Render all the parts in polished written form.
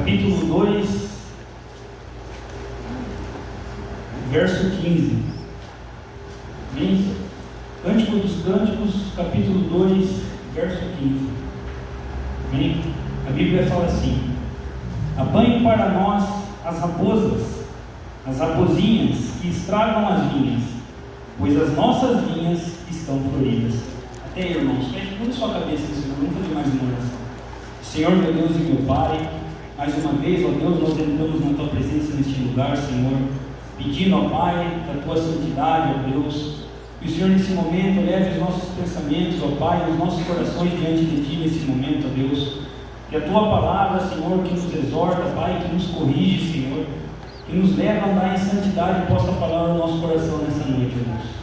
capítulo 2, verso 15. Amém? Cântico dos Cânticos, capítulo 2, verso 15. Amém? A Bíblia fala assim: apanhem para nós as raposas, as raposinhas que estragam as vinhas, pois as nossas vinhas estão floridas. Até aí, irmãos, feche toda a sua cabeça nesse momento, vamos fazer mais uma oração. Senhor, meu Deus e meu Pai, mais uma vez, ó Deus, nós entramos na Tua presença neste lugar, Senhor, pedindo, ó Pai, da Tua santidade, ó Deus, que o Senhor nesse momento leve os nossos pensamentos, ó Pai, os nossos corações diante de Ti nesse momento, ó Deus, que a Tua palavra, Senhor, que nos exorta, Pai, que nos corrige, Senhor, que nos leva a andar em santidade, possa falar no nosso coração nessa noite, ó Deus.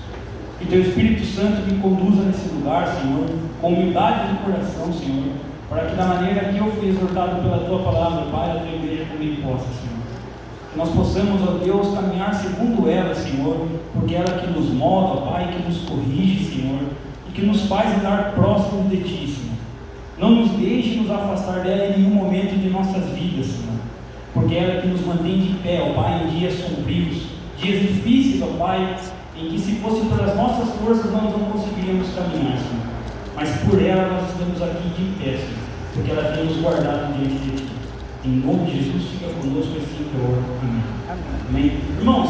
Que Teu Espírito Santo me conduza nesse lugar, Senhor, com humildade de coração, Senhor, para que da maneira que eu fui exortado pela Tua palavra, Pai, a Tua igreja também possa, Senhor. Que nós possamos, ó Deus, caminhar segundo ela, Senhor, porque ela que nos molda, Pai, que nos corrige, Senhor, e que nos faz andar próximos de Ti, Senhor. Não nos deixe nos afastar dela em nenhum momento de nossas vidas, Senhor, porque ela que nos mantém de pé, ó Pai, em dias sombrios, dias difíceis, ó Pai, em que se fosse pelas nossas forças nós não conseguiríamos caminhar, Senhor. Mas por ela nós estamos aqui de pé, Senhor, porque ela tem nos guardado diante de Ti. Em nome de Jesus, fica conosco assim que eu oro. Amém. Amém. Irmãos,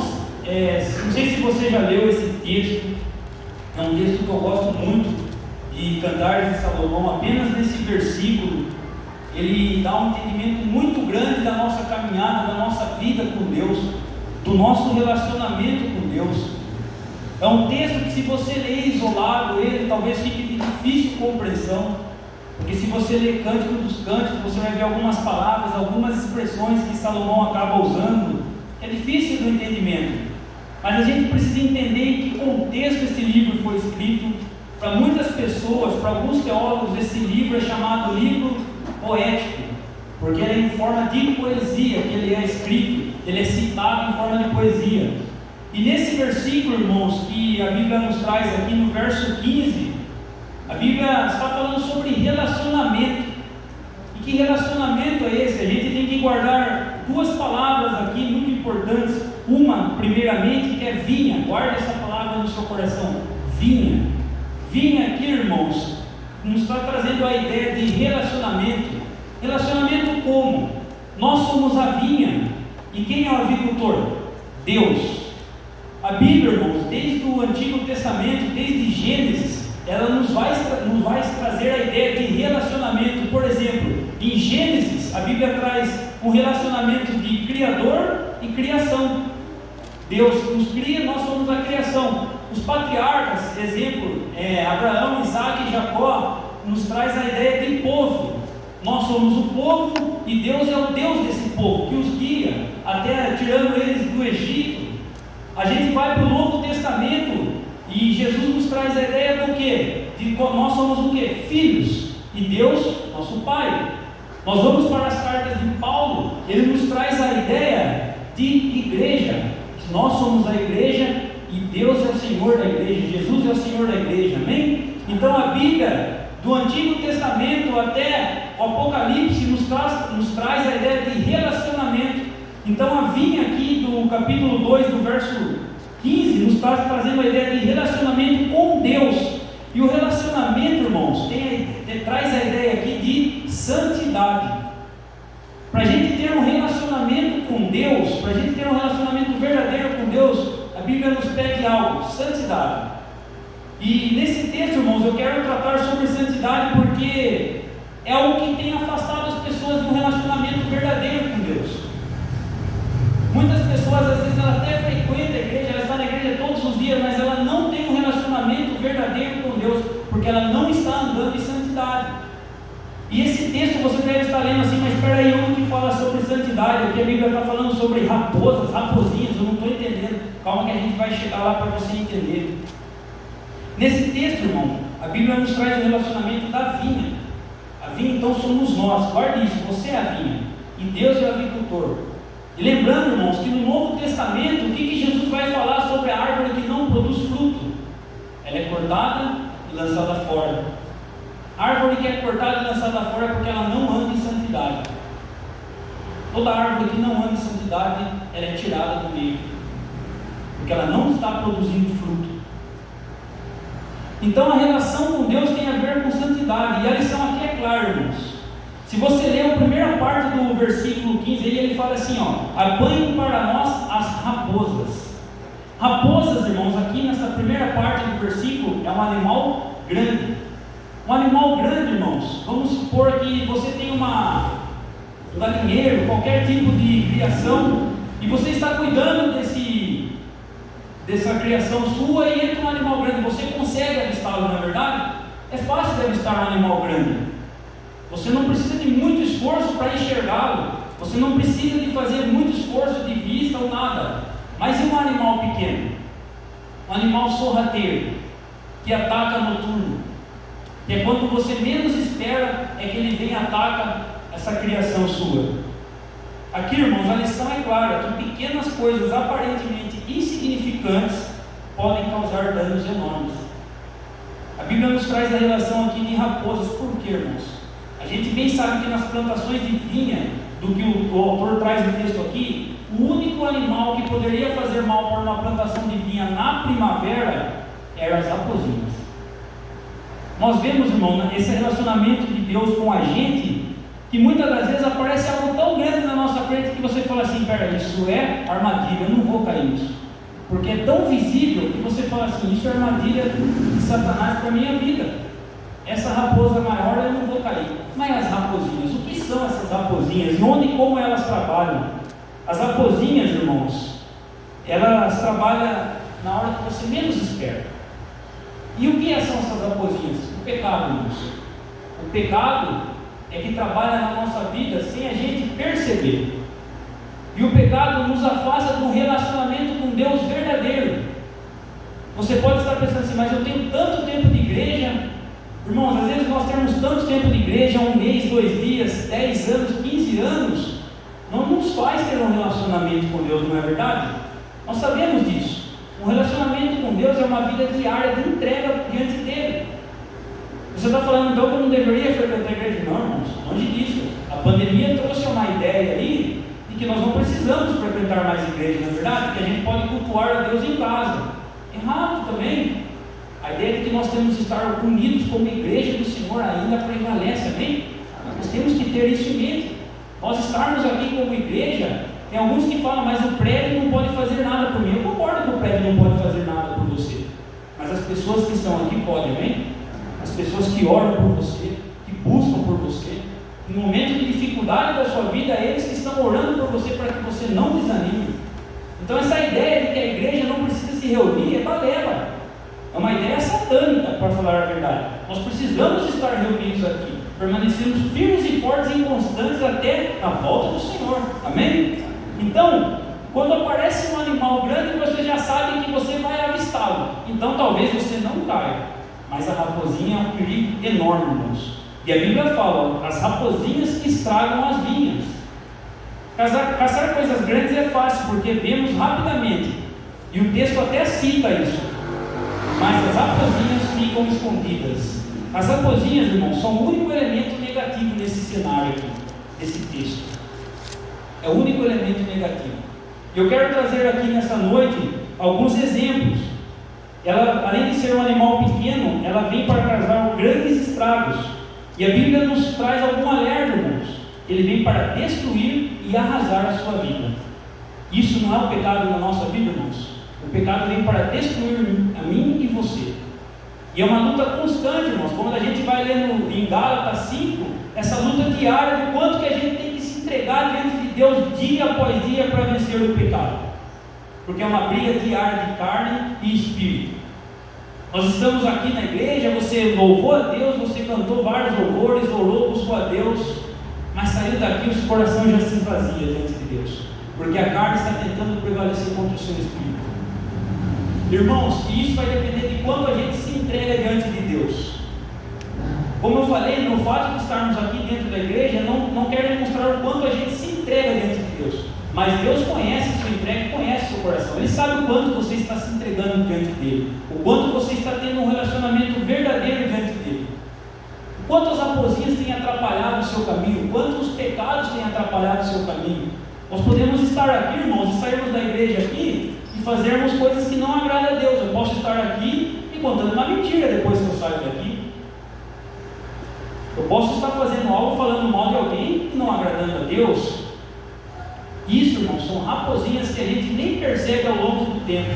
não sei se você já leu esse texto, é um texto que eu gosto muito de Cantares de Salomão. Apenas nesse versículo, ele dá um entendimento muito grande da nossa caminhada, da nossa vida com Deus, do nosso relacionamento com Deus. É um texto que, se você ler isolado ele, talvez fique de difícil compreensão, porque se você ler Cântico dos Cânticos, você vai ver algumas palavras, algumas expressões que Salomão acaba usando, é difícil do entendimento, mas a gente precisa entender em que contexto esse livro foi escrito. Para muitas pessoas, para alguns teólogos, esse livro é chamado livro poético, porque ele é em forma de poesia, que ele é escrito, ele é citado em forma de poesia. E nesse versículo, irmãos, que a Bíblia nos traz aqui no verso 15, a Bíblia está falando sobre relacionamento. E que relacionamento é esse? A gente tem que guardar duas palavras aqui muito importantes. Uma, primeiramente, que é vinha. Guarda essa palavra no seu coração. Vinha. Vinha aqui, irmãos, nos está trazendo a ideia de relacionamento. Relacionamento como? Nós somos a vinha. E quem é o agricultor? Deus. A Bíblia, irmãos, desde o Antigo Testamento, desde Gênesis, ela nos vai trazer a ideia de relacionamento. Por exemplo, em Gênesis, a Bíblia traz um relacionamento de Criador e criação. Deus nos cria, nós somos a criação. Os patriarcas, exemplo, Abraão, Isaac e Jacó, nos traz a ideia de povo. Nós somos o povo e Deus é o Deus desse povo, que os guia, até tirando eles do Egito. A gente vai para o Novo Testamento e Jesus nos traz a ideia do quê? De nós somos o quê? Filhos, e Deus, nosso Pai. Nós vamos para as cartas de Paulo, ele nos traz a ideia de igreja. Nós somos a igreja e Deus é o Senhor da igreja, Jesus é o Senhor da igreja, amém? Então a Bíblia, do Antigo Testamento até o Apocalipse, nos traz a ideia de relacionamento. Então a vinha aqui do capítulo 2, do verso 15, nos está trazendo a ideia de relacionamento com Deus. E o relacionamento, irmãos, traz a ideia aqui de santidade. Para a gente ter um relacionamento com Deus, para a gente ter um relacionamento verdadeiro com Deus, a Bíblia nos pede algo: santidade. E nesse texto, irmãos, eu quero tratar sobre santidade porque é algo que tem afastado as pessoas de um relacionamento verdadeiro com Deus. Muitas pessoas, às vezes, ela até frequenta a igreja, ela está na igreja todos os dias, mas ela não tem um relacionamento verdadeiro com Deus, porque ela não está andando em santidade. E esse texto você deve estar lendo assim, mas espera aí, onde que fala sobre santidade? Aqui a Bíblia está falando sobre raposas, raposinhas, eu não estou entendendo. Calma que a gente vai chegar lá para você entender. Nesse texto, irmão, a Bíblia nos traz o relacionamento da vinha. A vinha, então, somos nós. Guarde isso, você é a vinha e Deus é o agricultor. E lembrando, irmãos, que no Novo Testamento, o que Jesus vai falar sobre a árvore que não produz fruto? Ela é cortada e lançada fora. A árvore que é cortada e lançada fora é porque ela não anda em santidade. Toda árvore que não anda em santidade, ela é tirada do meio, porque ela não está produzindo fruto. Então a relação com Deus tem a ver com santidade, e a lição aqui é clara, irmãos. Se você ler a primeira parte do versículo 15, ele fala assim, apanhem para nós as raposas. Raposas, irmãos, aqui nessa primeira parte do versículo, é um animal grande. Um animal grande, irmãos, vamos supor que você tem um galinheiro, qualquer tipo de criação, e você está cuidando dessa criação sua, e entra um animal grande, você consegue avistá-lo, não é verdade? É fácil de avistar um animal grande, você não precisa de muito esforço para enxergá-lo, você não precisa de fazer muito esforço de vista ou nada. Mas e um animal pequeno? Um animal sorrateiro, que ataca noturno, que é quando você menos espera, é que ele vem e ataca essa criação sua. Aqui, irmãos, a lição é clara, que pequenas coisas aparentemente insignificantes podem causar danos enormes. A Bíblia nos traz a relação aqui de raposas. Por quê, irmãos? A gente bem sabe que nas plantações de vinha, do que o autor traz no texto aqui, o único animal que poderia fazer mal para uma plantação de vinha na primavera eram as raposinhas. Nós vemos, irmão, esse relacionamento de Deus com a gente, que muitas das vezes aparece algo tão grande na nossa frente que você fala assim, pera, isso é armadilha, eu não vou cair nisso, porque é tão visível que você fala assim, isso é armadilha de Satanás para a minha vida, essa raposa maior eu não vou cair. Mas as raposinhas, o que são essas raposinhas e onde e como elas trabalham? As raposinhas, irmãos, elas trabalham na hora que você menos espera. E o que são essas raposinhas? O pecado, irmãos. O pecado é que trabalha na nossa vida sem a gente perceber. E o pecado nos afasta de um relacionamento com Deus verdadeiro. Você pode estar pensando assim, mas eu tenho tanto tempo de igreja. Irmãos, às vezes nós temos tanto tempo de igreja, 1 mês, 2 dias, 10 anos, 15 anos, não nos faz ter um relacionamento com Deus, não é verdade? Nós sabemos disso. Um relacionamento com Deus é uma vida diária de entrega diante dele. Você está falando então que eu não deveria frequentar a igreja? Não, irmãos, longe disso. A pandemia trouxe uma ideia aí de que nós não precisamos frequentar mais igreja, não é verdade? Que a gente pode cultuar a Deus em casa. Errado também. A ideia de que nós temos que estar unidos como igreja do Senhor ainda prevalece, amém? Nós temos que ter isso em mente. Nós estarmos aqui como igreja, tem alguns que falam, mas o prédio não pode fazer nada por mim. Eu concordo que o prédio não pode fazer nada por você, mas as pessoas que estão aqui podem, amém? As pessoas que oram por você, que buscam por você, no momento de dificuldade da sua vida, eles que estão orando por você para que você não desanime. Então essa ideia de que a igreja não precisa se reunir é balela. É uma ideia satânica, para falar a verdade. Nós precisamos estar reunidos aqui, permanecermos firmes e fortes e inconstantes até a volta do Senhor, amém? Então, quando aparece um animal grande, você já sabe que você vai avistá-lo, então talvez você não caia, mas a raposinha é um perigo enorme, irmãos. E a Bíblia fala, as raposinhas que estragam as vinhas. Caçar coisas grandes é fácil, porque vemos rapidamente, e o texto até cita isso. Mas as raposinhas ficam escondidas. As raposinhas, irmãos, são o único elemento negativo nesse cenário aqui, desse texto. É o único elemento negativo. Eu quero trazer aqui nessa noite alguns exemplos. Ela, além de ser um animal pequeno, ela vem para causar grandes estragos. E a Bíblia nos traz algum alerta, irmãos. Ele vem para destruir e arrasar a sua vida. Isso não é o pecado na nossa vida, irmãos. O pecado vem para destruir a mim e você. E é uma luta constante, irmãos. Quando a gente vai lendo em Gálatas 5, essa luta diária do quanto que a gente tem que se entregar diante de Deus dia após dia para vencer o pecado. Porque é uma briga diária de carne e espírito. Nós estamos aqui na igreja, você louvou a Deus, você cantou vários louvores, orou, buscou a Deus, mas saiu daqui, o seu coração já se esvazia diante de Deus, porque a carne está tentando prevalecer contra o seu espírito. Irmãos, e isso vai depender de quanto a gente se entrega diante de Deus. Como eu falei, no fato de estarmos aqui dentro da igreja, não quer demonstrar o quanto a gente se entrega diante de Deus, mas Deus conhece a sua entrega, conhece o seu coração. Ele sabe o quanto você está se entregando diante dele, o quanto você está tendo um relacionamento verdadeiro diante dele, o quanto as raposinhas têm atrapalhado o seu caminho, o quanto os pecados têm atrapalhado atrapalhar do seu caminho. Nós podemos estar aqui, irmãos, e sairmos da igreja aqui e fazermos coisas que não agradam a Deus. Eu posso estar aqui e contando uma mentira depois que eu saio daqui. Eu posso estar fazendo algo, falando mal de alguém e não agradando a Deus. Isso, irmãos, são raposinhas que a gente nem percebe ao longo do tempo.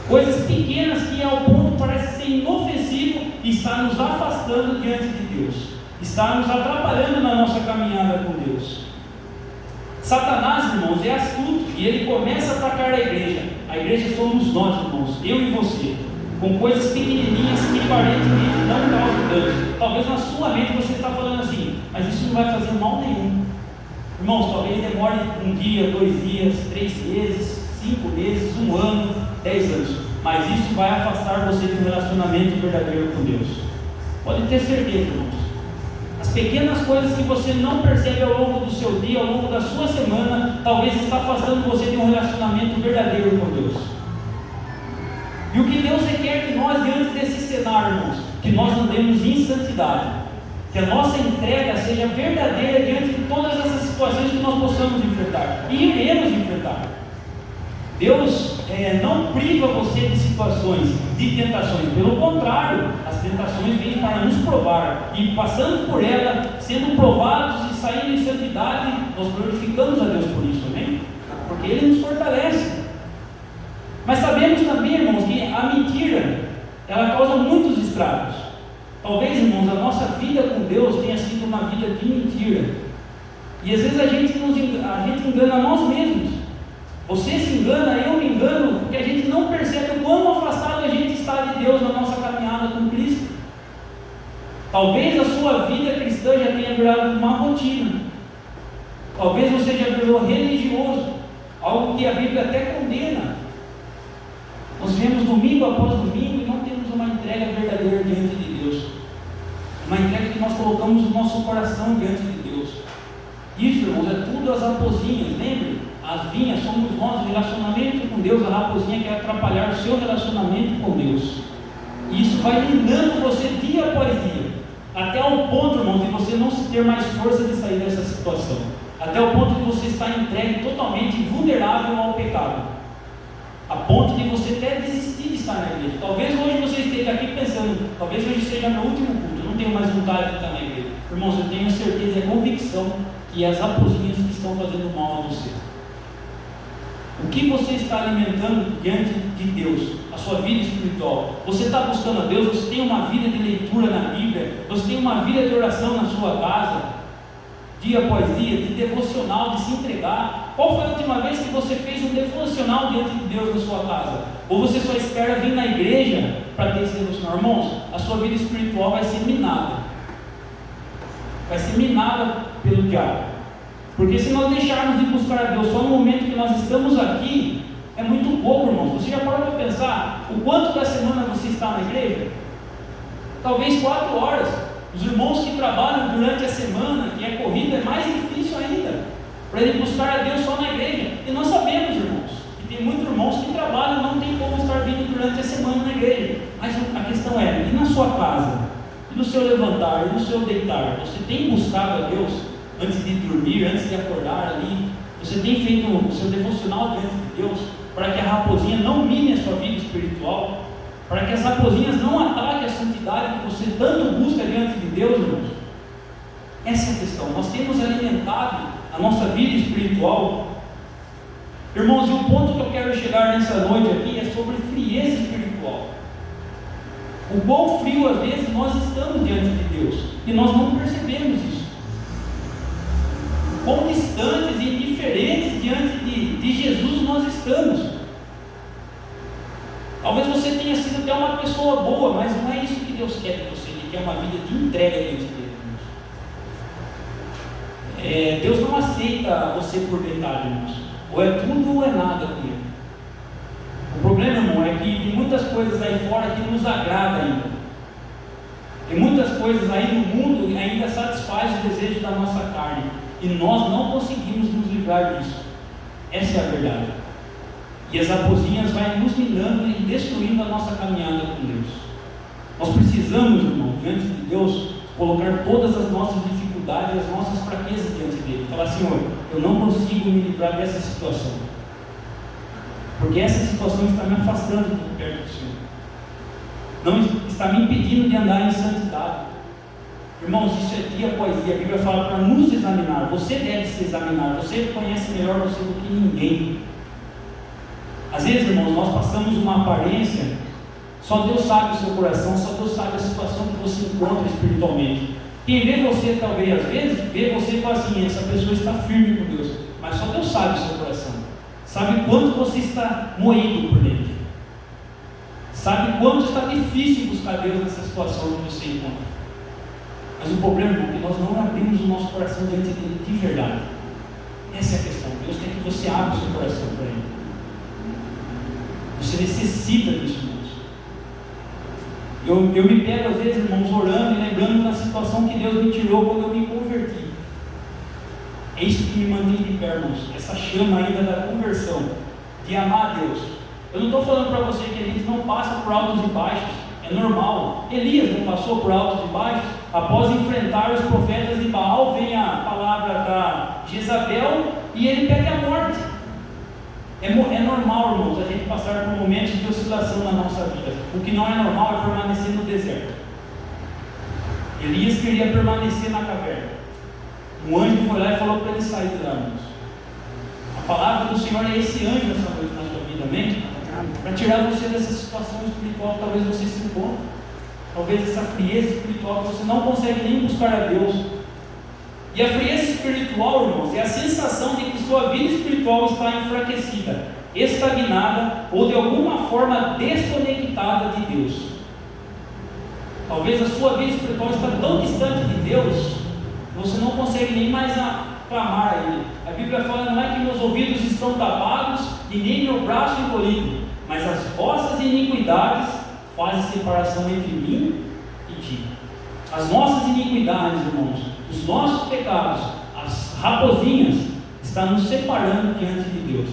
Coisas pequenas que ao ponto parece ser inofensivo e está nos afastando diante de Deus. Está nos atrapalhando na nossa caminhada com Deus. Satanás, irmãos, é astuto e ele começa a atacar a igreja. A igreja somos nós, irmãos, eu e você, com coisas pequenininhas que aparentemente não causam dano. Talvez na sua mente você está falando assim, mas isso não vai fazer mal nenhum. Irmãos, talvez demore 1 dia, 2 dias, 3 meses, 5 meses, 1 ano, 10 anos, mas isso vai afastar você de um relacionamento verdadeiro com Deus. Pode ter certeza, irmãos. As pequenas coisas que você não percebe ao longo do seu dia, ao longo da sua semana, talvez está afastando você de um relacionamento verdadeiro com Deus. E o que Deus requer de nós diante desse cenário, irmãos? Que nós andemos em santidade, que a nossa entrega seja verdadeira diante de todas essas situações que nós possamos enfrentar, e iremos enfrentar. Deus não priva você de situações, de tentações, pelo contrário, as tentações vêm para nos provar, e passando por ela, sendo provados e saindo em santidade, nós glorificamos a Deus por isso, amém? Porque Ele nos fortalece. Mas sabemos também, irmãos, que a mentira, ela causa muitos estragos. Talvez, irmãos, a nossa vida com Deus tenha sido uma vida de mentira, e às vezes a gente engana nós mesmos. Você se engana, eu me engano, porque a gente não percebe o quão afastado a gente está de Deus na nossa caminhada com Cristo. Talvez a sua vida cristã já tenha virado uma rotina. Talvez você já virou religioso, algo que a Bíblia até condena. Nós vemos domingo após domingo e não temos uma entrega verdadeira diante de Deus. Uma entrega que nós colocamos o nosso coração diante de Deus. Isso, irmãos, é tudo as raposinhas, lembre? As vinhas somos nós, o relacionamento com Deus, a raposinha quer atrapalhar o seu relacionamento com Deus. E isso vai minando você dia após dia, até o ponto, irmãos, de você não ter mais força de sair dessa situação, até o ponto de você estar entregue totalmente vulnerável ao pecado, a ponto de você até desistir de estar na igreja. Talvez hoje você esteja aqui pensando, talvez hoje seja meu último culto, eu não tenho mais vontade de estar na igreja. Irmãos, eu tenho certeza e convicção que as raposinhas que estão fazendo mal a você. O que você está alimentando diante de Deus? A sua vida espiritual. Você está buscando a Deus? Você tem uma vida de leitura na Bíblia? Você tem uma vida de oração na sua casa? Dia após dia, de devocional, de se entregar? Qual foi a última vez que você fez um devocional diante de Deus na sua casa? Ou você só espera vir na igreja para ter esse devocional? Irmãos, a sua vida espiritual vai ser minada. Vai ser minada pelo diabo. Porque se nós deixarmos de buscar a Deus só no momento que nós estamos aqui, é muito pouco, irmãos. Você já parou para pensar o quanto da semana você está na igreja? Talvez 4 horas. Os irmãos que trabalham durante a semana, que é corrida, é mais difícil ainda, para ele buscar a Deus só na igreja. E nós sabemos, irmãos, que tem muitos irmãos que trabalham, não tem como estar vindo durante a semana na igreja. Mas a questão é, e na sua casa? E no seu levantar? E no seu deitar? Você tem buscado a Deus? Antes de dormir, antes de acordar ali, você tem feito o seu devocional diante de Deus, para que a raposinha não mine a sua vida espiritual, para que as raposinhas não ataquem a santidade que você tanto busca diante de Deus, irmãos? Essa é a questão. Nós temos alimentado a nossa vida espiritual. Irmãos, e o ponto que eu quero chegar nessa noite aqui é sobre frieza espiritual. O quão frio às vezes nós estamos diante de Deus, e nós não percebemos isso. Quão distantes e indiferentes diante de Jesus nós estamos. Talvez você tenha sido até uma pessoa boa, mas não é isso que Deus quer de você. Ele quer uma vida de entrega diante dele. Deus não aceita você por metade, irmãos. Ou é tudo ou é nada com Ele. O problema, irmão, é que tem muitas coisas aí fora que nos agradam ainda. Tem muitas coisas aí no mundo que ainda satisfazem o desejo da nossa carne. E nós não conseguimos nos livrar disso. Essa é a verdade. E as raposinhas vão nos minando e destruindo a nossa caminhada com Deus. Nós precisamos, irmão, diante de Deus, colocar todas as nossas dificuldades e as nossas fraquezas diante dele. falar: Senhor, eu não consigo me livrar dessa situação, porque essa situação está me afastando de perto do Senhor, não está me impedindo de andar em santidade. Irmãos, isso é dia após dia. A Bíblia fala para nos examinar. Você deve se examinar. Você conhece melhor você do que ninguém. Às vezes, irmãos, nós passamos uma aparência. Só Deus sabe o seu coração. Só Deus sabe a situação que você encontra espiritualmente. Quem vê você, talvez, às vezes, vê você e fala assim: essa pessoa está firme com Deus. Mas só Deus sabe o seu coração. Sabe quanto você está moído por dentro. Sabe quanto está difícil buscar Deus nessa situação que você encontra. Mas o problema, irmão, é que nós não abrimos o nosso coração diante dele de verdade. Essa é a questão. Deus quer que você abra o seu coração para ele. Você necessita disso, irmãos. Eu me pego às vezes, irmãos, orando e lembrando da situação que Deus me tirou quando eu me converti. É isso que me mantém de pé, irmãos. Essa chama ainda da conversão, de amar a Deus. Eu não estou falando para você que a gente não passa por altos e baixos. É normal. Elias não passou por altos e baixos. Após enfrentar os profetas de Baal, vem a palavra da Jezabel e ele pega a morte. É normal, irmãos, a gente passar por momentos de oscilação na nossa vida. O que não é normal é permanecer no deserto. Elias queria permanecer na caverna. Um anjo foi lá e falou para ele sair de lá, irmãos. A palavra do Senhor é esse anjo nessa noite na sua vida, amém? Para tirar você dessa situação espiritual, talvez você se encontre. Talvez essa frieza espiritual que você não consegue nem buscar a Deus. E a frieza espiritual, irmãos, é a sensação de que sua vida espiritual está enfraquecida, estagnada ou de alguma forma desconectada de Deus. Talvez a sua vida espiritual está tão distante de Deus que você não consegue nem mais clamar a Ele. A Bíblia fala: não é que meus ouvidos estão tapados e nem meu braço encolhido, mas as vossas iniquidades fazem separação entre mim e ti. As nossas iniquidades, irmãos, os nossos pecados, as raposinhas, estão nos separando diante de Deus.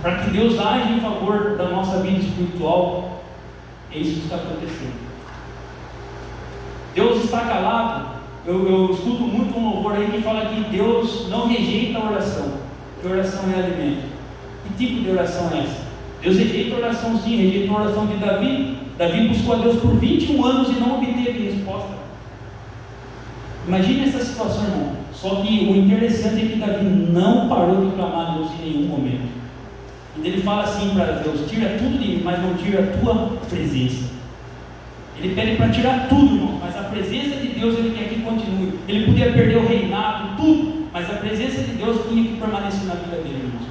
Para que Deus age em favor da nossa vida espiritual, é isso que está acontecendo. Deus está calado. Eu escuto muito um louvor aí que fala que Deus não rejeita a oração, que oração é alimento. Que tipo de oração é essa? Deus rejeita a oração, sim. Rejeitou a oração de Davi. Davi buscou a Deus por 21 anos e não obteve resposta. Imagine essa situação, irmão. Só que o interessante é que Davi não parou de clamar a Deus em nenhum momento. E ele fala assim para Deus: tira tudo de mim, mas não tira a tua presença. Ele pede para tirar tudo, irmão, mas a presença de Deus ele quer que continue. Ele podia perder o reinado, tudo, mas a presença de Deus tinha que permanecer na vida dele, irmãos.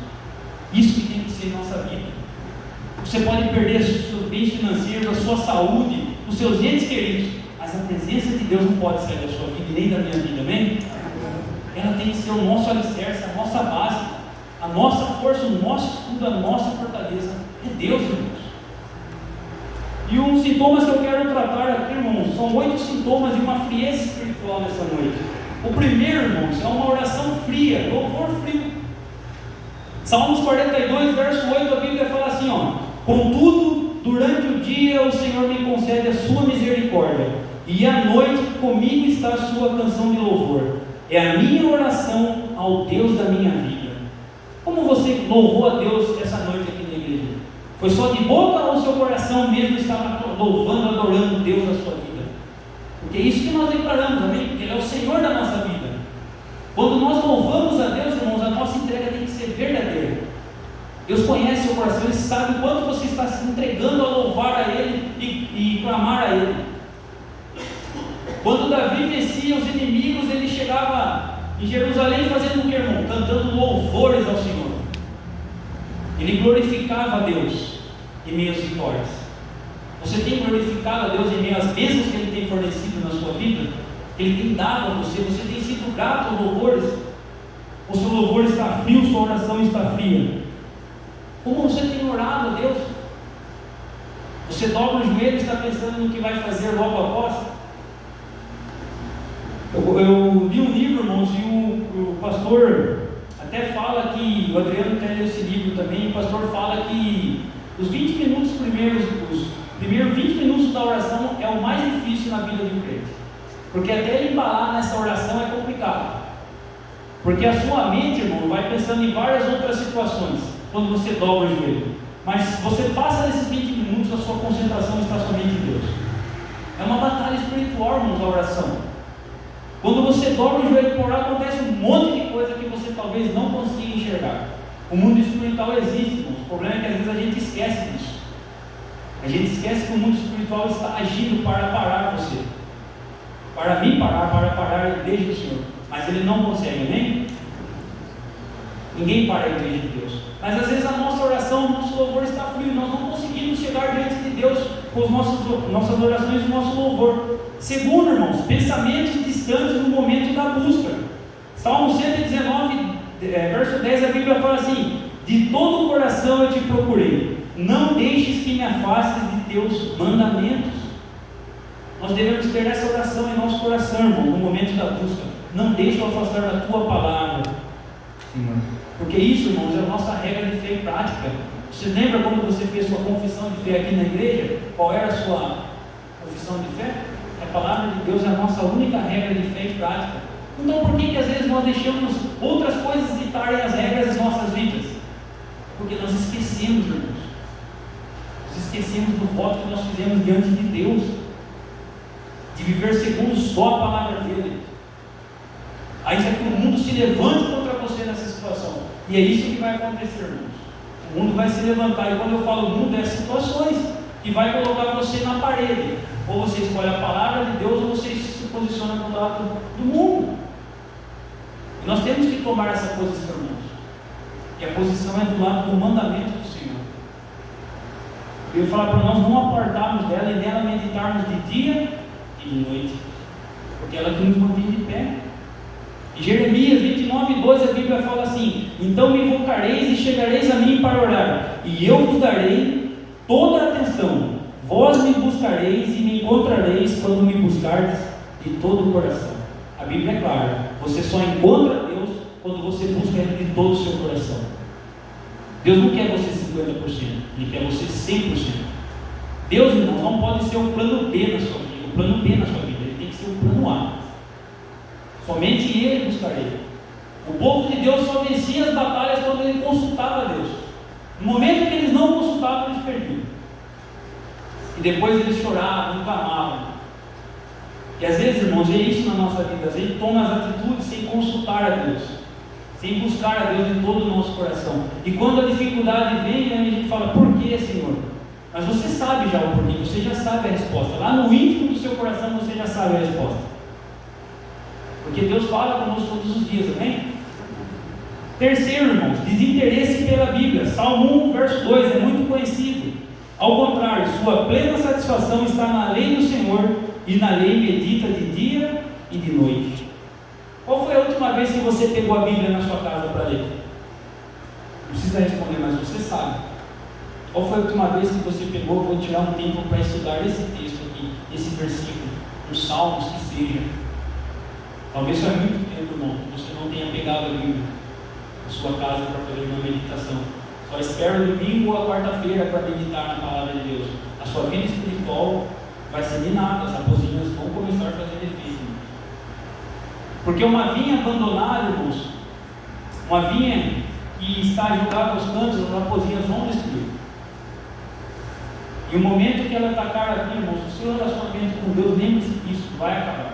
Isso que tem que ser nossa vida. Você pode perder os seus bens financeiros, a sua saúde, os seus entes queridos, mas a presença de Deus não pode sair da sua vida e nem da minha vida, amém? Ela tem que ser o nosso alicerce, a nossa base, a nossa força, o nosso escudo, a nossa fortaleza. É Deus, irmãos. E os sintomas que eu quero tratar aqui, irmãos, são 8 sintomas de uma frieza espiritual nessa noite. O primeiro, irmãos, é uma oração fria, louvor frio. Salmos 42, verso 8, a Bíblia fala assim, ó: contudo, durante o dia o Senhor me concede a sua misericórdia, e à noite comigo está a sua canção de louvor. É a minha oração ao Deus da minha vida. Como você louvou a Deus essa noite aqui na igreja? Foi só de boca ou seu coração mesmo estava louvando, adorando Deus na sua vida? Porque é isso que nós declaramos, amém? Porque Ele é o Senhor da nossa vida. Quando nós louvamos a Deus, irmãos, a nossa entrega tem que ser verdadeira. Deus conhece seu coração, Ele sabe o quanto você está se entregando a louvar a Ele e clamar a Ele. Quando Davi vencia os inimigos, ele chegava em Jerusalém fazendo o que, irmão? Cantando louvores ao Senhor. Ele glorificava a Deus em meio às vitórias. Você tem glorificado a Deus em meio às bênçãos que Ele tem fornecido na sua vida? Que Ele tem dado a você? Você tem sido grato aos louvores? O seu louvor está frio, sua oração está fria? Como você tem orado a Deus? Você dobra o joelho e está pensando no que vai fazer logo após? Eu li um livro, irmãos, e o pastor até fala que, o Adriano até leu esse livro também, o pastor fala que os 20 minutos primeiros, os primeiros 20 minutos da oração é o mais difícil na vida de um crente, porque até ele embalar nessa oração é complicado. Porque a sua mente, irmão, vai pensando em várias outras situações quando você dobra o joelho. Mas você passa desses 20 minutos, a sua concentração está somente em Deus. É uma batalha espiritual, irmãos, a oração. Quando você dobra o joelho por orar, acontece um monte de coisa que você talvez não consiga enxergar. O mundo espiritual existe, irmãos. O problema é que às vezes a gente esquece disso. A gente esquece que o mundo espiritual está agindo para parar você. Para me parar, para parar a igreja do Senhor. Mas ele não consegue, amém? Ninguém para a igreja de Deus. Mas às vezes a nossa oração, o nosso louvor está frio. Nós não conseguimos chegar diante de Deus com as nossas orações e o nosso louvor. Segundo, irmãos, pensamentos distantes no momento da busca. Salmo 119, verso 10, a Bíblia fala assim: de todo o coração eu te procurei, não deixes que me afastes de teus mandamentos. Nós devemos ter essa oração em nosso coração, irmão, no momento da busca. Não deixe eu afastar da tua palavra, Senhor. Porque isso, irmãos, é a nossa regra de fé e prática. Você lembra quando você fez sua confissão de fé aqui na igreja? Qual era a sua confissão de fé? A palavra de Deus é a nossa única regra de fé e prática. Então por que às vezes nós deixamos outras coisas ditarem as regras das nossas vidas? Porque nós esquecemos, irmãos. Nós esquecemos do voto que nós fizemos diante de Deus, de viver segundo só a palavra dele. Ainda que o mundo se levante contra você nessa situação. E é isso que vai acontecer, irmãos. O mundo vai se levantar. E quando eu falo mundo, é situações que vai colocar você na parede. Ou você escolhe a palavra de Deus, ou você se posiciona do lado do mundo. E nós temos que tomar essa posição, irmãos. E a posição é do lado do mandamento do Senhor. Eu falo para nós não apartarmos dela e nela meditarmos de dia e de noite. Porque ela que nos mantém de pé. Em Jeremias 29:12 a Bíblia fala assim: então me invocareis e chegareis a mim para orar, e eu vos darei toda a atenção. Vós me buscareis e me encontrareis quando me buscardes de todo o coração. A Bíblia é clara: você só encontra Deus quando você busca Ele de todo o seu coração. Deus não quer você 50%, Ele quer você 100%. Deus, irmãos, não pode ser o plano B na sua vida, o plano B na sua vida, Ele tem que ser o plano A. Somente Ele buscarei. O povo de Deus só vencia as batalhas quando ele consultava a Deus. No momento que eles não consultavam, eles perdiam. E depois eles choravam, clamavam. E às vezes, irmãos, é isso na nossa vida. Às vezes a gente toma as atitudes sem consultar a Deus, sem buscar a Deus de todo o nosso coração. E quando a dificuldade vem, a gente fala: por que, Senhor? Mas você sabe já o porquê, você já sabe a resposta. Lá no íntimo do seu coração você já sabe a resposta. Porque Deus fala conosco todos os dias, amém? Terceiro, irmãos, desinteresse pela Bíblia. Salmo 1, verso 2, é muito conhecido. Ao contrário, sua plena satisfação está na lei do Senhor, e na lei medita de dia e de noite. Qual foi a última vez que você pegou a Bíblia na sua casa para ler? Não precisa responder, mas você sabe. Qual foi a última vez que você pegou? Vou tirar um tempo para estudar esse texto aqui, esse versículo, os Salmos que seja. Talvez faz muito tempo, irmão, que você não tenha pegado a Bíblia na sua casa para fazer uma meditação. Só espera o domingo ou a quarta-feira para meditar na palavra de Deus. A sua vida espiritual vai ser minada, as raposinhas vão começar a fazer defeito. Porque uma vinha abandonada, irmãos, uma vinha que está jogada aos cantos, as raposinhas vão destruir. E o momento que ela atacar aqui, irmãos, o seu relacionamento com Deus, lembre-se disso, vai acabar.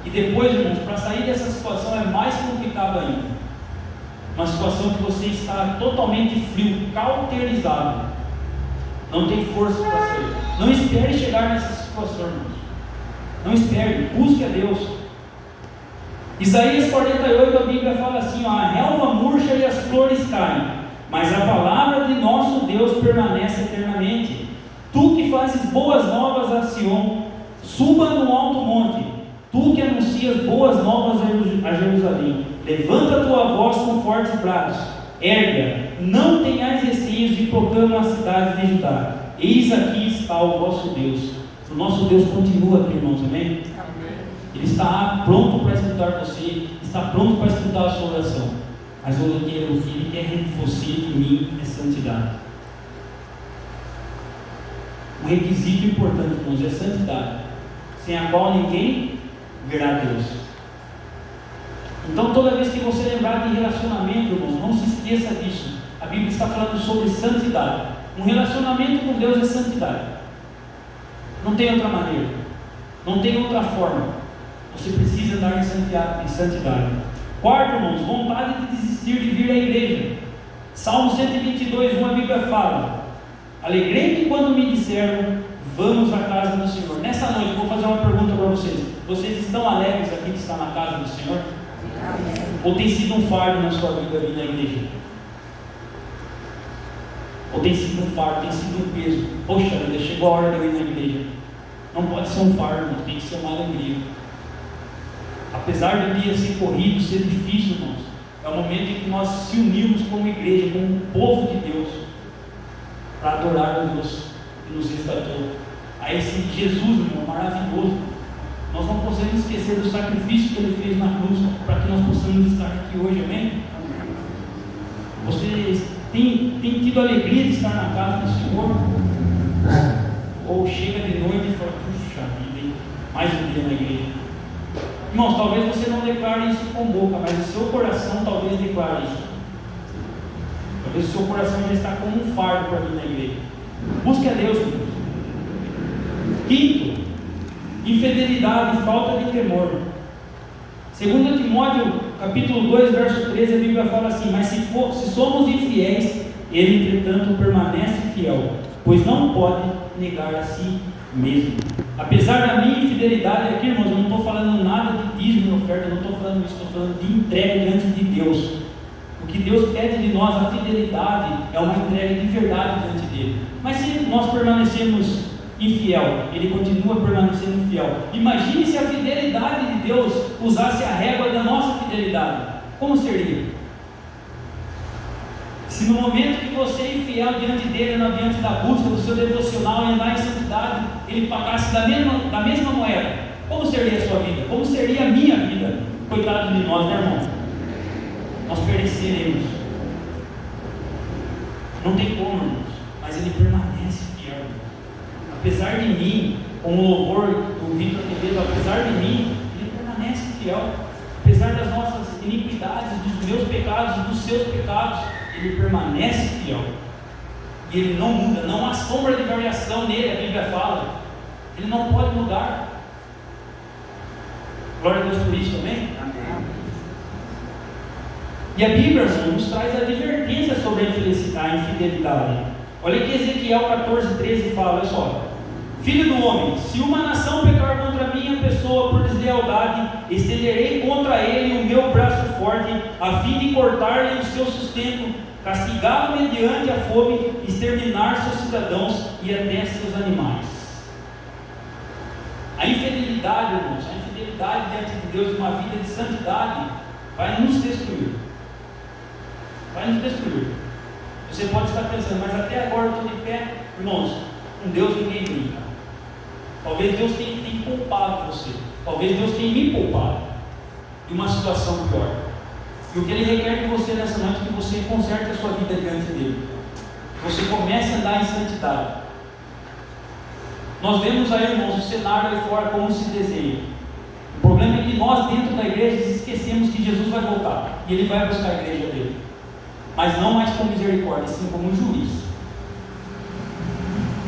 E depois, irmãos, para sair dessa situação é mais complicado ainda. Uma situação que você está totalmente frio, cauterizado, não tem força para sair. Não espere chegar nessa situação, irmãos. Não espere, busque a Deus. Isaías 48, a Bíblia fala assim: ó, a relva murcha e as flores caem, mas a palavra de nosso Deus permanece eternamente. Tu que fazes boas novas a Sião, suba no alto monte. Tu que anuncias boas novas a Jerusalém, levanta a tua voz com fortes braços, erga, não tenhais receios e proclama a cidade de Judá: eis aqui está o vosso Deus. O nosso Deus continua aqui, irmãos, amém? Ele está pronto para escutar você, está pronto para escutar a sua oração. Mas o que Ele quer de você e de mim é santidade. Um requisito importante, irmãos, é santidade, sem a qual ninguém verá Deus. Então, toda vez que você lembrar de relacionamento, irmãos, não se esqueça disso. A Bíblia está falando sobre santidade. Um relacionamento com Deus é santidade. Não tem outra maneira, não tem outra forma. Você precisa andar em santidade. Quarto, irmãos, vontade de desistir de vir à igreja. Salmo 122, 1, a Bíblia fala: alegrei-me quando me disseram, vamos à casa do Senhor. Nessa noite, vou fazer uma pergunta para vocês. Vocês estão alegres aqui de estar na casa do Senhor? Amém. Ou tem sido um fardo na sua vida vir na igreja? Ou tem sido um fardo, tem sido um peso? Poxa vida, chegou a hora de eu ir na igreja. Não pode ser um fardo, tem que ser uma alegria. Apesar do dia ser corrido, ser difícil, irmãos, é o momento em que nós se unimos como igreja, como um povo de Deus, para adorar a Deus que nos resgatou. A esse Jesus, irmão, maravilhoso. Nós não podemos esquecer do sacrifício que Ele fez na cruz, para que nós possamos estar aqui hoje, amém? Você tem tido a alegria de estar na casa do Senhor? Ou chega de noite e fala, puxa vida, mais um dia na igreja? Irmãos, talvez você não declare isso com boca, mas o seu coração talvez declare isso. Talvez o seu coração já está como um fardo para vir na igreja. Busque a Deus, irmãos. Quinto, infidelidade e falta de temor. 2 Timóteo, capítulo 2, verso 13, a Bíblia fala assim: mas se somos infiéis, Ele, entretanto, permanece fiel, pois não pode negar a si mesmo. Apesar da minha infidelidade aqui, irmãos, eu não estou falando nada de dízimo e oferta, eu não estou falando isso, estou falando de entrega diante de Deus. O que Deus pede de nós, a fidelidade, é uma entrega de verdade diante dele. Mas se nós permanecermos infiel, Ele continua permanecendo fiel. Imagine se a fidelidade de Deus usasse a régua da nossa fidelidade. Como seria? Se no momento que você é infiel diante dele, diante da busca do seu devocional e andar em santidade, Ele pagasse da mesma moeda, como seria a sua vida? Como seria a minha vida? Coitado de nós, né, irmão? Nós pereceremos. Não tem como, irmãos, mas Ele permanece fiel. Apesar de mim, com o louvor do Vitor Quevedo, apesar de mim, Ele permanece fiel. Apesar das nossas iniquidades, dos meus pecados, dos seus pecados, Ele permanece fiel. E Ele não muda, não há sombra de variação nele, a Bíblia fala. Ele não pode mudar. Glória a Deus por isso também. Amém. E a Bíblia, irmão, nos traz advertência sobre a infidelidade. Olha que Ezequiel 14:13 fala, olha só: filho do homem, se uma nação pecar contra minha pessoa por deslealdade, estenderei contra ele o meu braço forte, a fim de cortar-lhe o seu sustento, castigá-lo mediante a fome, exterminar seus cidadãos e até seus animais. A infidelidade, irmãos, a infidelidade diante de Deus, uma vida de santidade, vai nos destruir. Vai nos destruir. Você pode estar pensando, mas até agora eu estou de pé. Irmãos, com Deus ninguém brinca. Talvez Deus tenha poupado você. Talvez Deus tenha me poupado de uma situação pior. E o que Ele requer de você nessa noite é que você conserte a sua vida diante dEle. Que você comece a andar em santidade. Nós vemos aí, irmãos, o cenário aí fora como se desenha. O problema é que nós dentro da igreja esquecemos que Jesus vai voltar. E Ele vai buscar a igreja dEle. Mas não mais com misericórdia, sim como um juiz.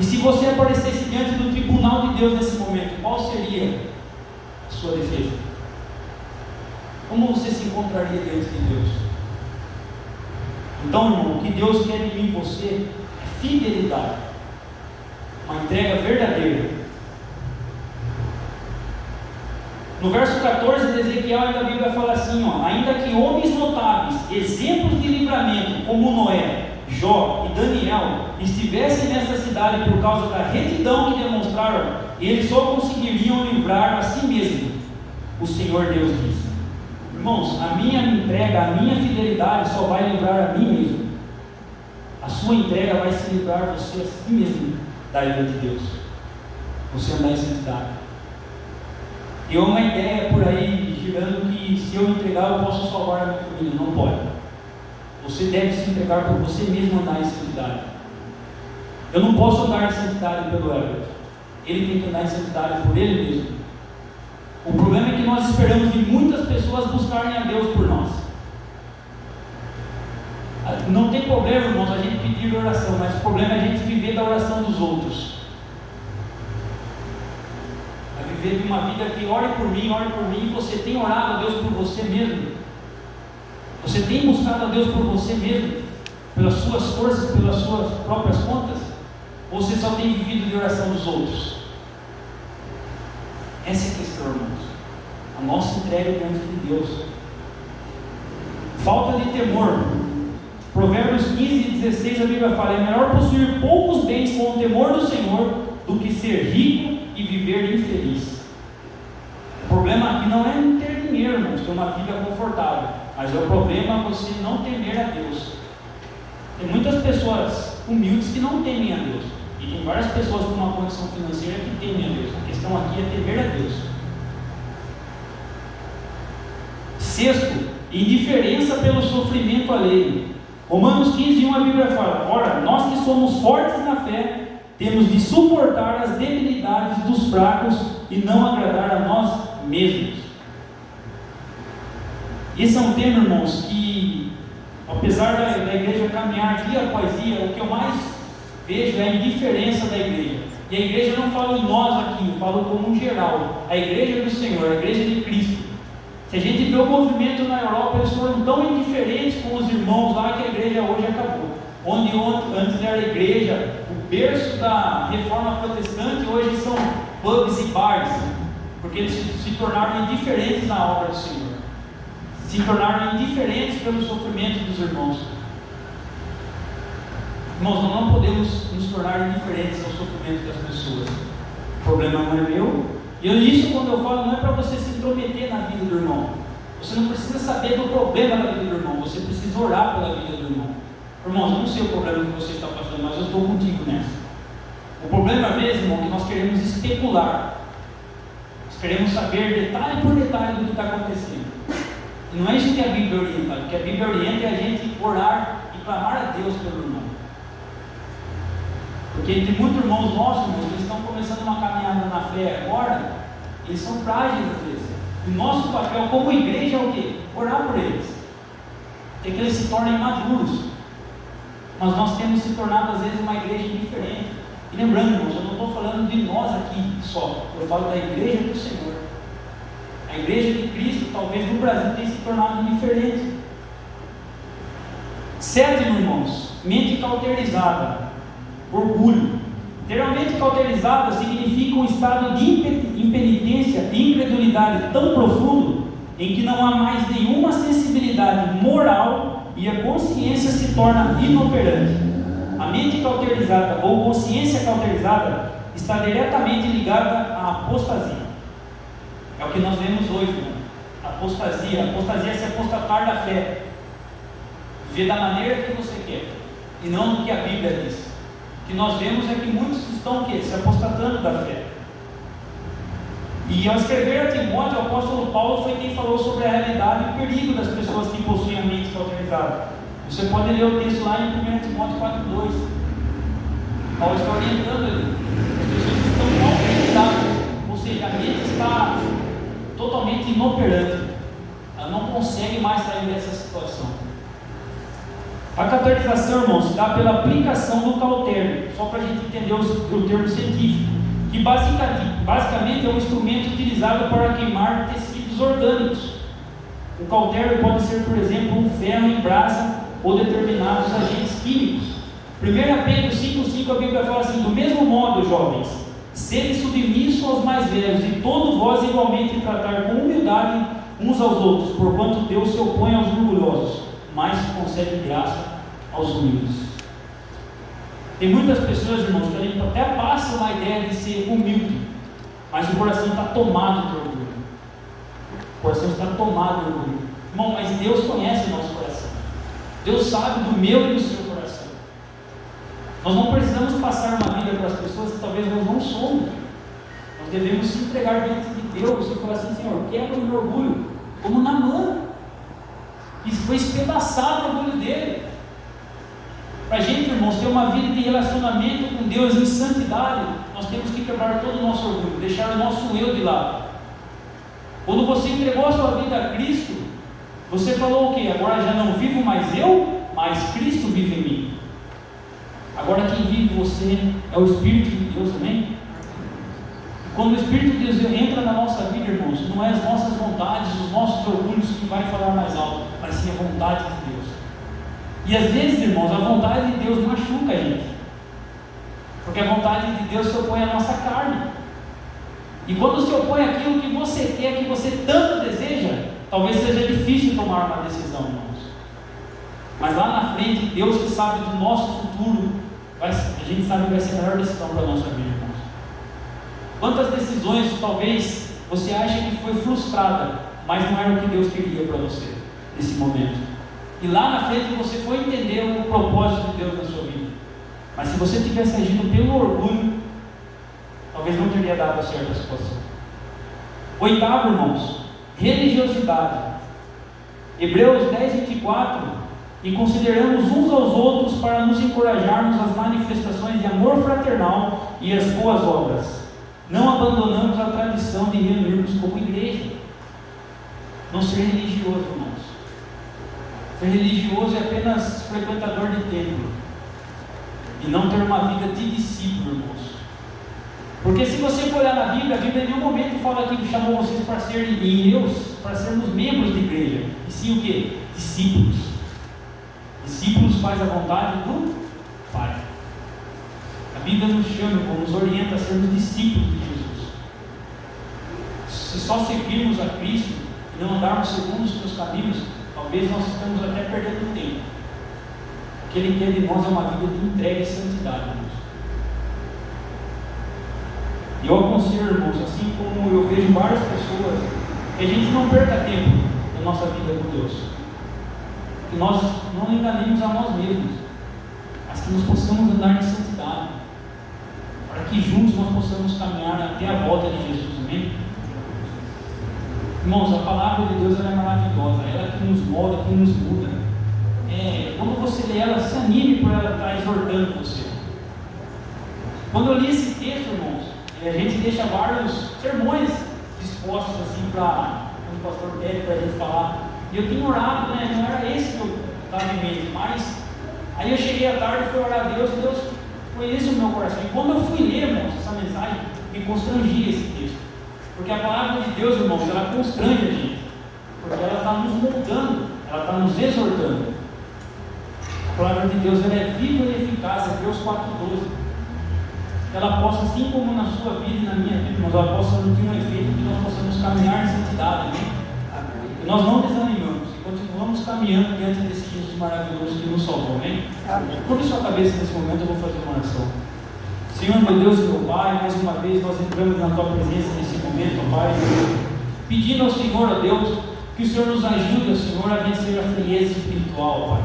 E se você aparecesse diante do tribunal de Deus nesse momento, qual seria a sua defesa? Como você se encontraria diante de Deus? Então, irmão, o que Deus quer de mim e você é fidelidade, uma entrega verdadeira. No verso 14 de Ezequiel, a Bíblia fala assim, ó: ainda que homens notáveis, exemplos de livramento, como Noé, Jó e Daniel, estivessem nessa cidade por causa da retidão que demonstraram, eles só conseguiriam livrar a si mesmos. O Senhor Deus diz. Irmãos, a minha entrega, a minha fidelidade só vai livrar a mim mesmo. A sua entrega vai se livrar você a si mesmo da ira de Deus. Você andar em santidade. E uma ideia por aí girando que se eu entregar eu posso salvar a minha família. Não pode. Você deve se entregar por você mesmo andar em santidade. Eu não posso andar em santidade pelo Everton. Ele tem que andar em santidade por ele mesmo. O problema é que nós esperamos de muitas pessoas pessoas buscarem a Deus por nós. Não tem problema, irmãos, a gente pedir oração, mas o problema é a gente viver da oração dos outros. A viver de uma vida que ore por mim. Você tem orado a Deus por você mesmo? Você tem buscado a Deus por você mesmo? Pelas suas forças, pelas suas próprias contas? Ou você só tem vivido de oração dos outros? Essa é a questão, irmãos. A nossa entrega diante de Deus. Falta de temor. Provérbios 15:16, a Bíblia fala: é melhor possuir poucos bens com o temor do Senhor do que ser rico e viver infeliz. O problema aqui não é não ter dinheiro, irmãos, ter uma vida confortável, mas o problema é você não temer a Deus. Tem muitas pessoas humildes que não temem a Deus, e tem várias pessoas com uma condição financeira que temem a Deus. A questão aqui é temer a Deus. Sexto, indiferença pelo sofrimento alheio. Romanos 15:1, a Bíblia fala: ora, nós que somos fortes na fé, temos de suportar as debilidades dos fracos e não agradar a nós mesmos. Esse é um tema, irmãos, que apesar da igreja caminhar dia após dia, o que eu mais vejo é a indiferença da igreja. E a igreja não fala em nós aqui, eu falo como um geral. A igreja do Senhor, a igreja de Cristo. Se a gente vê o movimento na Europa, eles foram tão indiferentes com os irmãos lá que a igreja hoje acabou. Onde antes era a igreja, o berço da reforma protestante, hoje são pubs e bares, porque eles se tornaram indiferentes na obra do Senhor, se tornaram indiferentes pelo sofrimento dos irmãos. Irmãos, nós não podemos nos tornar indiferentes ao sofrimento das pessoas. O problema não é meu. E isso, quando eu falo, não é para você se intrometer na vida do irmão. Você não precisa saber do problema da vida do irmão, você precisa orar pela vida do irmão. Irmãos, eu não sei o problema que você está passando, mas eu estou contigo nessa. O problema, às vezes, irmão, é que nós queremos especular. Nós queremos saber detalhe por detalhe do que está acontecendo. E não é isso que a Bíblia orienta. O que a Bíblia orienta é a gente orar e clamar a Deus pelo irmão. Porque tem muitos irmãos nossos, irmãos, que estão começando uma caminhada na fé agora, eles são frágeis às vezes. E o nosso papel como igreja é o quê? Orar por eles. É que eles se tornem maduros. Mas nós temos se tornado às vezes uma igreja diferente. E lembrando, irmãos, eu não estou falando de nós aqui só, eu falo da igreja do Senhor. A igreja de Cristo, talvez no Brasil, tenha se tornado diferente. Sétimo, irmãos, mente cauterizada. Orgulho. Literalmente cauterizada significa um estado de impenitência e incredulidade tão profundo em que não há mais nenhuma sensibilidade moral e a consciência se torna inoperante. A mente cauterizada ou consciência cauterizada está diretamente ligada à apostasia. É o que nós vemos hoje, né? Apostasia é se apostatar da fé, viver da maneira que você quer e não do que a Bíblia diz. O que nós vemos é que muitos estão se apostatando da fé. E ao escrever a Timóteo, o apóstolo Paulo foi quem falou sobre a realidade e o perigo das pessoas que possuem a mente cauterizada. Você pode ler o texto lá em 1 Timóteo 4:2. Paulo está orientando ali. As pessoas estão cauterizadas, ou seja, a mente está totalmente inoperante. Ela não consegue mais sair dessa situação. A cauterização, irmãos, se dá pela aplicação do cautério, só para a gente entender o termo científico, que basicamente é um instrumento utilizado para queimar tecidos orgânicos. O cautério pode ser, por exemplo, um ferro em brasa ou determinados agentes químicos. 1 Pedro 5,5, a Bíblia fala assim: do mesmo modo, jovens, sede submissos aos mais velhos, e todo vós igualmente tratar com humildade uns aos outros, porquanto Deus se opõe aos orgulhosos, mas concede graça aos humildes. Tem muitas pessoas, irmãos, que a gente até passa uma ideia de ser humilde, mas o coração está tomado de orgulho. O coração está tomado de orgulho. Irmão, mas Deus conhece o nosso coração. Deus sabe do meu e do seu coração. Nós não precisamos passar uma vida para as pessoas que talvez nós não somos. Nós devemos se entregar diante de Deus e falar assim: Senhor, quebra o meu orgulho, como Naamã, que foi espedaçado o orgulho dele. Para a gente, irmãos, ter uma vida de relacionamento com Deus em santidade, nós temos que quebrar todo o nosso orgulho, deixar o nosso eu de lado. Quando você entregou a sua vida a Cristo, Você falou o quê? Agora já não vivo mais eu, mas Cristo vive em mim. Agora quem vive em você é o Espírito de Deus, amém? Quando o Espírito de Deus entra na nossa vida, irmãos, não é as nossas vontades, os nossos orgulhos que vai falar mais alto, mas sim a vontade de Deus. E às vezes, irmãos, a vontade de Deus machuca a gente, porque a vontade de Deus se opõe à nossa carne. E quando se opõe àquilo que você quer, que você tanto deseja, talvez seja difícil tomar uma decisão, irmãos. Mas lá na frente, Deus que sabe do nosso futuro, a gente sabe que vai ser a melhor decisão para a nossa vida, irmãos. Quantas decisões talvez você acha que foi frustrada, mas não era o que Deus queria para você nesse momento. E lá na frente você foi entender o propósito de Deus na sua vida. Mas se você tivesse agido pelo orgulho, talvez não teria dado certo a situação. Oitavo, irmãos, religiosidade. Hebreus 10, 24. E consideramos uns aos outros para nos encorajarmos às manifestações de amor fraternal e às boas obras. Não abandonamos a tradição de reunirmos como igreja. Não ser religioso, irmãos. Ser religioso é apenas frequentador de templo e não ter uma vida de discípulo, irmãos. Porque se você for olhar na Bíblia, a Bíblia em nenhum momento fala que chamou vocês para serem Deus, para sermos membros de igreja. E sim o quê? Discípulos. Discípulos faz a vontade do Pai. A Bíblia nos chama, nos orienta a sermos discípulos de Jesus. Se só seguirmos a Cristo e não andarmos segundo os seus caminhos, talvez nós estamos até perdendo tempo. O que Ele quer de nós é uma vida de entrega e santidade, irmãos. E eu aconselho, irmãos, assim como eu vejo várias pessoas, que a gente não perca tempo na nossa vida com Deus. Que nós não enganemos a nós mesmos, mas que nós possamos andar em santidade, para que juntos nós possamos caminhar até a volta de Jesus, amém? Irmãos, a palavra de Deus ela é maravilhosa, ela que nos molda, que nos muda. Quando você lê ela, se anime por ela estar exortando você. Quando eu li esse texto, irmãos, a gente deixa vários sermões dispostos assim para o pastor pede para a gente falar. E eu tenho orado, né? Não era esse que eu estava em mente, mas aí eu cheguei à tarde e fui orar a Deus, e Deus foi esse o meu coração. E quando eu fui ler, irmãos, essa mensagem, me constrangia esse texto. Porque a palavra de Deus, irmãos, ela constrange a gente. Porque ela está nos moldando, ela está nos exortando. A palavra de Deus ela é viva e eficaz, Hebreus 4:12. Ela possa, assim como na sua vida e na minha vida, irmãos, ela possa ter um efeito que nós possamos caminhar em santidade, amém? E nós não desanimamos e continuamos caminhando diante desse Jesus maravilhoso que nos salvou, amém? Curva sua cabeça nesse momento, eu vou fazer uma oração. Senhor, meu Deus e meu Pai, mais uma vez nós entramos na Tua presença nesse momento, ó Pai, pedindo ao Senhor, ó Deus, que o Senhor nos ajude, ó Senhor, a vencer a frieza espiritual, ó Pai.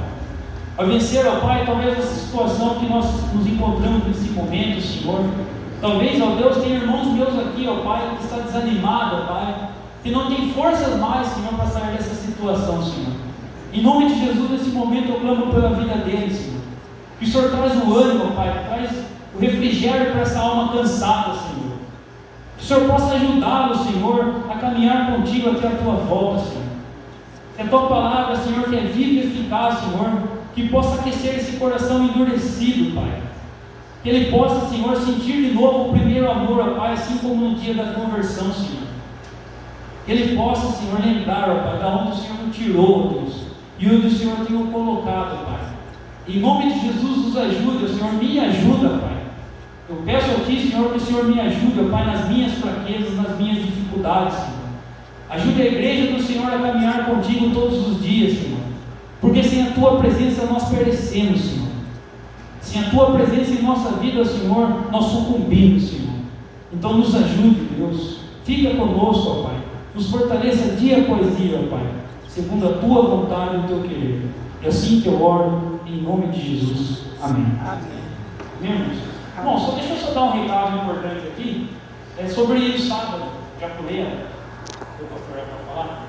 A vencer, ó Pai, talvez essa situação que nós nos encontramos nesse momento, Senhor. Talvez, ó Deus, tem irmãos meus aqui, ó Pai, que está desanimado, ó Pai, que não tem forças mais, Senhor, para sair dessa situação, Senhor. Em nome de Jesus, nesse momento eu clamo pela vida deles, Senhor. Que o Senhor traz o ânimo, ó Pai, traz o refrigério para essa alma cansada, Senhor. Que o Senhor possa ajudá-lo, Senhor, a caminhar contigo até a Tua volta, Senhor. Que a Tua palavra, Senhor, que é viva e eficaz, Senhor, que possa aquecer esse coração endurecido, Pai. Que ele possa, Senhor, sentir de novo o primeiro amor, ó Pai, assim como no dia da conversão, Senhor. Que ele possa, Senhor, lembrar, ó Pai, da onde o Senhor o tirou, ó Deus, e onde o Senhor tem o colocado, Pai. Em nome de Jesus, nos ajuda, Senhor, me ajuda, Pai. Eu peço a Ti, Senhor, que o Senhor me ajude, Pai, nas minhas fraquezas, nas minhas dificuldades, Senhor. Ajude a igreja do Senhor a caminhar contigo todos os dias, Senhor. Porque sem a Tua presença nós perecemos, Senhor. Sem a Tua presença em nossa vida, Senhor, nós sucumbimos, Senhor. Então nos ajude, Deus. Fica conosco, ó Pai. Nos fortaleça dia após dia, ó Pai. Segundo a Tua vontade e o Teu querer. É assim que eu oro, em nome de Jesus. Amém. Amém, irmãos? Bom, deixa eu só dar um recado importante aqui. É sobre o sábado. Já pulei, o pastor para falar.